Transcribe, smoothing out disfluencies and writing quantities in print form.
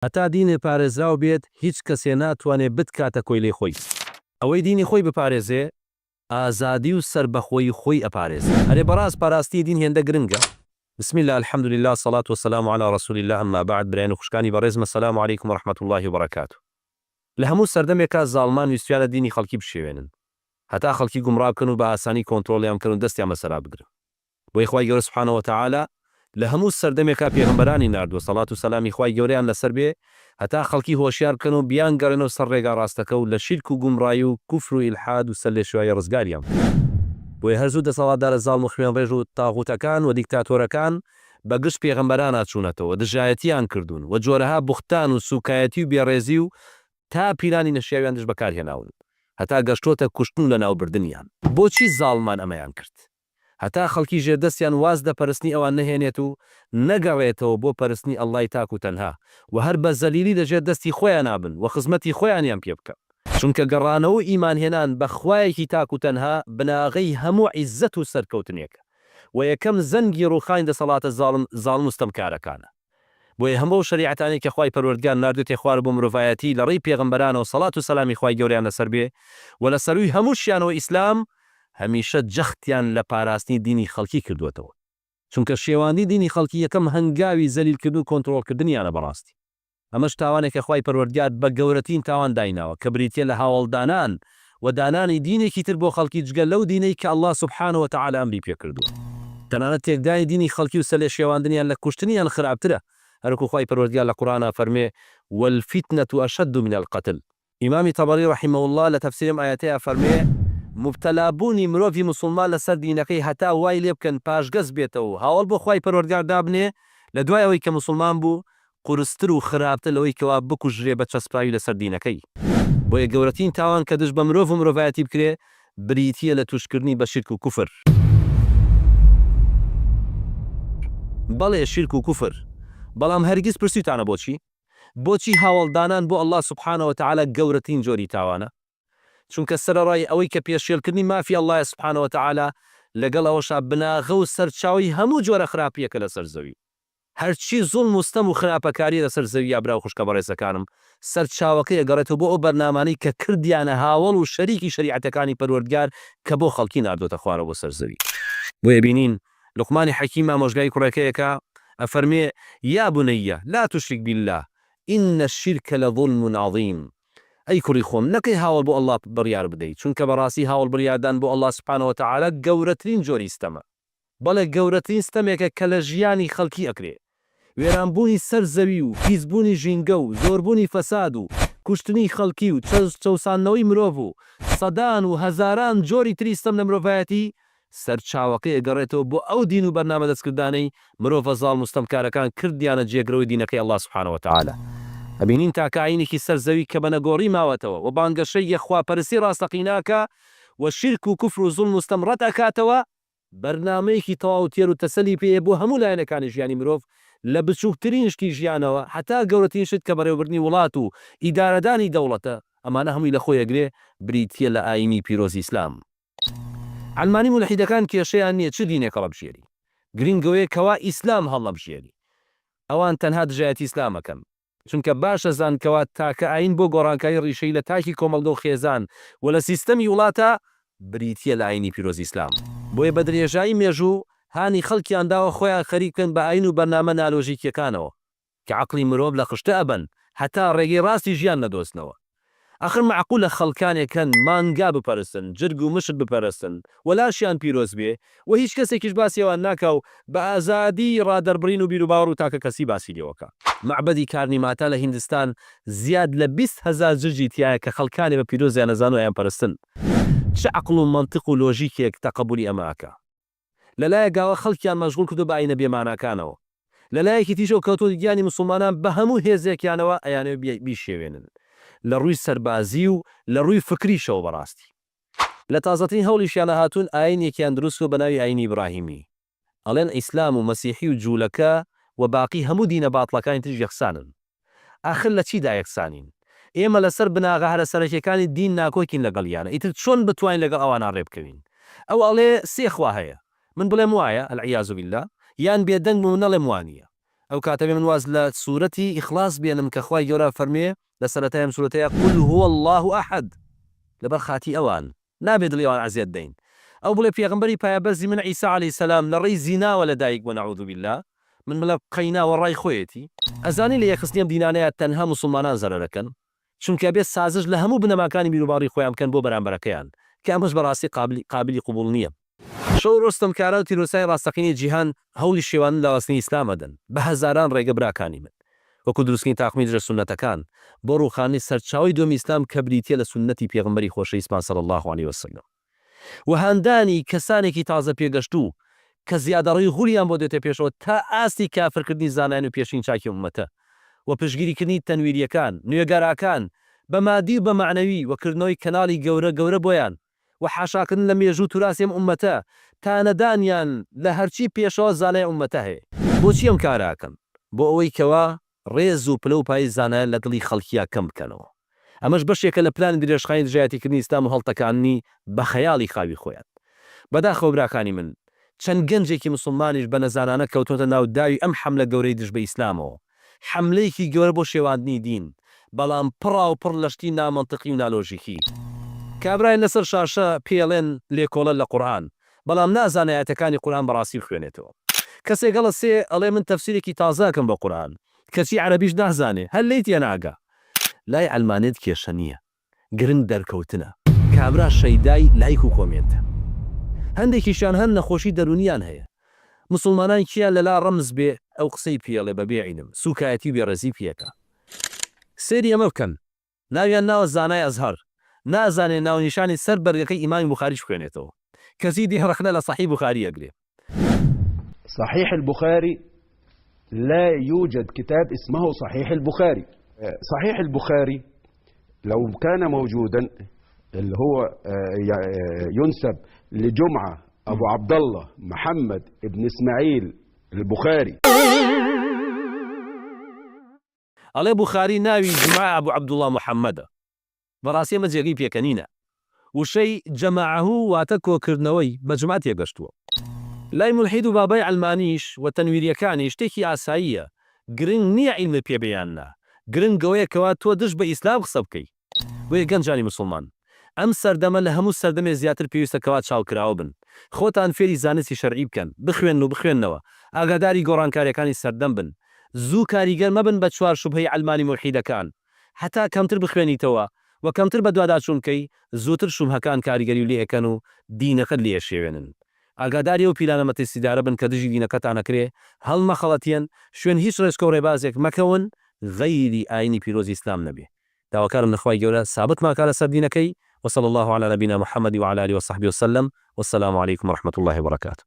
هەتا دینێ پارێزراو بێت هیچ کەسێ ناتوانێت بتکاتە کۆی لێ خۆی. ئەوەی دینی خۆی بپارێزێ ئازادی و سربەخۆی خۆی ئەپارێزێ. هەرێ بەڕاست پاراستی دین هێندە گرنگە. بسم الله الحمد لله صلاة والسلام على رسول الله أما بعد بريان وخشكاني برزم السلام عليكم ورحمة الله وبركاته. لهمو سردمێکا زاڵمان ویستیانە دینی خەڵکی بشێوێنن هەتا خەڵکی گومڕا بکەن و بە ئاسانی کۆنتڕۆڵیان بکەن و دەستیان بەسەرا بگرن. بۆی خوای گەورە سبحانه وتعالى لە هەموو سەردەمێکا پێغەمبەرانی ناردووە سەڵات و سەلامی خوای گەورەیان لەسەر بێ هەتا خەڵکی هۆشیار بکەن و بیان گەڕێنەوە سەر ڕێگا ڕاستەکە و لە شیرک و گومڕایی و کوفر و ئیلحاد و سەر لێ شوێنی ڕزگاریان. بۆیە هەرزوو دەسەڵاتدارە زاڵم و خوێنڕێژ و تاغوتەکان و دیکتاتۆرەکان بەگشت پێغەمبەران هاتچوونەتەوە دژایەتیان کردوون و جۆرەها بوختان و سوکایەتی و بێڕێزی و تا پیرانی نەشیاویان دژ بەکارهێناون هەتا گەشتۆتە کوشتن لە ناوبردنیان. بۆچی زاڵمان ئەمەیان کرد؟ هەتا خەڵکی ژێردەستیان واز دەپەرستنی ئەوان نەهێنێت و نەگەڕێتەوە بۆ پەرستنی ئەڵڵای تاک و تەنها و هەر بە زەلیلی دەژێت دەستی خۆیان نابن و خزمەتی خۆیانیان پێ بکە. چونکە گەڕانەوە ئیمانهێنان بە خوایەکی تاک و تەنها بناغەی هەموو عیززەت و سەرکەوتنێکە و یەکەم زەنگی ڕووخاین دەسەڵاتە زاڵم و ستەمکارەکانە. بۆیە هەموو شریعەتانی کە خوای پەروەردگار ناردوێتێ خوار بۆ مرۆڤایەتی لە ڕێی پێغەمبەرانەوە سەڵات و سەلامی خوای گەورەیان لەسەر بێ و لە سەرووی هەمووشیانەوە ئیسلام هەمیشە جەختیان لە پاراستنی دینی خەڵکی کردوێتەوە. چونکە شێواندی دینی خەڵکی یەکەم هەنگاوی زەلیلکردن و کۆنتڕۆڵکردنیانە بەڕاستی. ئەمەش تاوانێکە خوای پەروەردگار بە گەورەترین تاوان دایناوە کە بریتیە لە هاوڵدانان و دانانی دینێکی تر بۆ خەڵکی جگە لەو دینەی کە ئەڵڵا سوبحانه وتعالى ئەمری پێ کردووە. تەنانەت تێکدانی دینی خەڵکی و سەلێ شێواندنیان لە کوشتنیان خراپترە. هەرکو خوای پەروەردگار لە قورئانە فەرمێ والفتنة أشد من القتل. ئیمامی تەبەری رحمه الله لە تەفسیرم ئایەتەیە فەرمێ مبتەلابوونی مرۆڤی موسڵمان لەسەر دینەکەی هەتا وای لێ بکەن پاشگەز بێتەوە هاوڵ بۆ خوای پەروەردگار دابنێ لە دوای ئەوەی کە موسڵمان بوو قورستر و خراپتر لەوەی کەوا بکوژرێ بە چەسپاوی لەسەر دینەکەی. بۆیە گەورەترین تاوان کە دژ بە مرۆڤ و مرۆڤایەتی بکرێ بریتیە لە توشکردنی بە شرک و کوفر. بەڵێ شرک و کوفر، بەڵام هەرگیز پرسیتانە بۆچی هاوڵدانان بۆ ئەڵڵا سوبحانه وتعالى گەورەترین جۆری تاوانە؟ چونکە سەرەڕای ئەوەی کە پێشێلکردنی مافی ئەڵڵای سوبحانه وتعالى لەگەڵ ئەوەشا بناغە و سەرچاوی هەموو جۆرە خراپیەکە لەسەر زەوی. هەرچی زوڵم و ستەم و خراپەکاری لەسەر زەوی یا برا و خوشکە بەڕێزەکانم سەرچاوەکەی ئەگەڕێتەوە بۆ ئەو بەرنامانەی کە کردیانە هاوڵ و شەریکی شریعەتەکانی پەروەردگار کە بۆ خەڵکی ناردۆتە خوارەوە بۆ سەر زەوی. بۆیە بینین لوقمانی حەکیم ئامۆژگای کوڕەکەیەکە ئەفەرمێ یا بنەیە لا تشرک بالله إن الشرك لظلم عظيم. ئەی کوڕی خۆم نەکەی هاوڵ بۆ ئەڵڵا بڕیار بدەیت چونکە بەڕاستی هاوڵ بڕیاردان بۆ ئەڵڵا سوبحانه وتعالى گەورەترین جۆری ستەمە. بەڵێ گەورەترین ستەمێکە کە لە ژیانی خەڵکی ئەکرێ. وێرانبوونی سەر زەوی و پیسبوونی ژینگە و زۆربوونی فەساد و کوشتنی خەڵکی و چەوسانەوەی مرۆڤ و سەدان و هەزاران جۆری تری ستەم لە مرۆڤایەتی سەرچاوەکەی ئەگەڕێتەوە بۆ ئەو دین و بەرنامە دەستکردانەی مرۆڤە زاڵ و ستەمکارەکان کردیانە جێگرەوەی دینەکەی ئەڵڵا سوبحانه وتعالى. ئەبینین تاکە ئاینێکی سەر زەوی کە بەنەگۆڕی ماوەتەوە و بانگەشەی یەخواپەرستی ڕاستەقیناکە و شرک و کوفر و زوڵم و ستەم ڕەت ئەکاتەوە بەرنامەیەکی تەواو تێر و تەسەلی پێیە بۆ هەموو لایەنەکانی ژیانی مرۆڤ لە بچووکترین شتی ژیانەوە هەتا گەورەترین شت کە بەڕێوەبردنی وڵات و ئیدارەدانی دەوڵەتە ئەمانە هەمووی لە خۆی ئەگرێ بریتیە لە ئاینی پیرۆزی ئیسلام. علمانی مولحیدەکان کێشەیان نییە چ دینێک هەڵەبژێری گرنگەوەیە کەوا ئیسلام هەڵەبژێری ئەوان تەنها دژایەتی ئیسلامەکەن چونکە باشە زانکەوە تاکە ئاین بۆ گۆڕانکاری ڕیشەی لە تاکی کۆمەڵگە و خێزان و لە سیستەمی وڵاتە بریتیە لە ئاینی پیرۆزی ئیسلام. بۆیە بە درێژایی مێژوو هانی خەڵکیانداوە خۆیان خەریکن بە ئاین و بەرنامە نالۆژیکیەکانەوە کە عەقڵی مرۆڤ لە خشتە ئەبەن هەتا ڕێگەی ڕاستی ژیان نەدۆستنەوە. ئەخر معقولە خەڵکانێکن مانگا بپەرستن جرگ و مشت بپەرستن وەلاشیان پیرۆز بێ و هیچ کەسێکیش باسیەوان ناکە و بە ئازادی ڕادەربڕین و بیر و باوەڕ و تاکە کەسی باسی لێوەکە. معبەدی کارنیماتە لە هیندستان زیاد لە 20,000 جرجی تایە کە خەڵکانی بە پیرۆزیان نەزان و ئەیان پەرستن. چ عەقڵ و مەنتیق و لۆژیکێک تەقەبولی ئەمەکە؟ لەلایەکەوە خەڵکیان مەشغوڵ کردو بە ئاینە بێماناکانەوە، لەلایەکی تیژەوە کەوتۆ گیانی موسڵمانان بە هەموو هێزێکیانەوە ئەیانەوە بیشێوێنن لە ڕووی سەربازی و لە ڕووی فکریشەوە بەڕاستی. لە تازەترین هەوڵیشیانە هاتوون ئاینێکیان دروست بە ناوی ئاینی ئیبراهیمی. ئەڵێن ئیسلام و مەسیحی و جوولەکە و باقی هەموو دینە باتڵەکانی تر یەکسانن. ئاخر لە چیدا یەکسانین؟ ئێمە لەسەر بناغە هەرە سەرەکیەکانی دین ناکۆکین لەگەڵیانە ئیتر چۆن بتوانین لەگەڵ ئەوانە ڕێبکەوین؟ ئەو ئەڵێ سێ خوا هەیە، من بڵێم وایە العیاذ بالله، یان بێدەنگ و نەڵێم وانییە. ئەو کاتە بێ من واز لە سوورەتی ئیخلاص بێنم کە خوای گەورە فەرمێ لە سەرەتایەم سوورەتەیە قل هو الله ئەحد لەبەر خاتی ئەوان نابێت دڵیان عەزیەت دەین ئەو بڵێ پێغەمبەری پایەبەرزی من عیسا عەلەیهی سەلام لە ڕێی زیناوە لەدایک بووە نەعوذ بالله من بڵێ قەیناوە ڕای خۆیەتی ئەزانی لە یەکخستنی ئەم دینانەیە تەنها موسڵمانان زەرەرەکەن چونکە بێت سازش لە هەموو بنەماکانی بیرروباڕی خۆیان بکەن بۆ بەرامبەرەکەیان کە ئەمەش بەڕاستی قابلی قوبوڵ نییە شەو ڕۆستەمکارە و تیرۆسای ڕاستەقینی جیهان هەوڵی شێوان لە وەستنی ئیسلامەدەن بە هەزاران ڕێگە براکانی من وەکو دروستنی تاقمی درە سونەتەکان بۆ ڕووخانی سەرچاوی دۆمی ئیسلام کە بریتیە لە سونەتی پێغەمبەری خۆشەویستمان صلی الله علیه وسلم و هەندانی کەسانێکی تازە پێگەشتوو کە زیادەڕەوی غوریان بۆ دێتە پێشەوە تا ئاستی کافرکردنی زانایان و پێشین چاکی ئومەتە و پشگیریکردنی تەنویریەکان نوێگەراکان بە مادی و بە معنەوی وەکردنەوەی کەناڵی گەورە بۆیان و حاشاکردن لە مێژوو توراسی ئەم ئومەتە تا نەدانیان لە هەرچی پێشەوە زانای ئومەتە هەیە بۆچی ئەم کاراکەن بۆ ئەوەی کەوا ڕێز و پلە و پای زانایان لە دڵی خەڵکیە کەم بکەنەوە ئەمەش بەشێکە لە پلان درێژخانی دژایەتیکردنی ئیسلام و هەڵتەکانی بە خەیاڵی خاوی خۆیان بەداخەوە براکانی من چەند گەنجێکی مسلمانیش بە نەزانانە کەوتۆتە ناو داوی ئەم حەملە گەورەی دژ بە ئیسلامەوە حەملەیەکی گەورە بۆ شێواندنی دین بەڵام پڕا و پڕ لەشتی نامەنتقی و نالۆژیکی کابرای لەسەر شاشە پێڵێن لێکۆڵە لە قورئان بەڵام نازانایەتەکانی قورئان بەڕاستی خوێنێتەوە کەسێک گەڵە سێ ئەڵێ من تەفسیرێکی تازاکەم بە قورئان کەچی عەرەبیش نازانێ هەر لێی تێ ناگا لای ئەلمانێت کێشە نییە گرنگ دەرکەوتنە کابرا شەیدای لایک و کۆمێنتە هەندێکیشان هەن نەخۆشی دەرونیان هەیە مسلمانان کیان لەلا ڕەمز بێ ئەو قسەی پێڵێ بە بێعینم سوکایەتی و بێڕەزی پێکە سێری ئەمە بکەن ناویان ناوە زانای ئەزهەر نازانێ ناونیشانی سەر بەرگەکەی ئیمامی بوخاریش خوێنێتەوە کەسی دیهڕەخنە لە صحیح بوخاری ئەگرێ صحيح البخاري لا يوجد كتاب اسمه صحيح البخاري. صحيح البخاري لو كان موجودا اللي هو ينسب لجمعة أبو عبد الله محمد ابن إسماعيل البخاري. ئەڵێ بوخاری ناوی جمعە ئەبوو عەبدوڵڵا محەممەدە بەڕاستی ئەمە جێگەی پێکەنینە وشەی جەماعەهوو واتە کۆکردنەوەی بە جمعە تێگەشتووە لای مولحید و بابای ئەلمانیش و تەنویریەکانی شتێکی ئاساییە گرنگ نییە عیلمت پێبیاننا گرنگەوەیە کەوا تۆ دش بە ئیسلام قسە بکەی بۆیە گەنجانی مسلمان ئەم سەردەمە لە هەموو سەردەمێ زیاتر پێویستەکەوا چاوکراوە بن خۆتان فێری زانستی شەرعی بکەن بخوێن و بخوێنەوە ئاگاداری گۆڕانکاریەکانی سەردەم بن زوو کاریگەر مەبن بە چوار شوبهەی ئەلمانی مولحیدەکان هەتا کەمتر بخوێنیتەوە و کەمتر بە دوواداچوونکەی زووتر شومهەکان کاریگەری و لێەکەن و دینەکەت لێشێوێنن ئاگاداری و پیلانە مەترسیدارە بن کە دژی دینەکەتان نەکرێ هەڵمەخەڵەتیان شوێن هیچ ڕێزکە و ڕێبازێک مەکەون غەیری ئاینی پیرۆزی ئیسلام نەبێ داواکارم لەخوای گەورە سابتمان کە لەسەر دینەکەی وصلى الله على نبينا محمد وعلى آله وصحبه وسلم والسلام عليكم ورحمة الله وبركاته.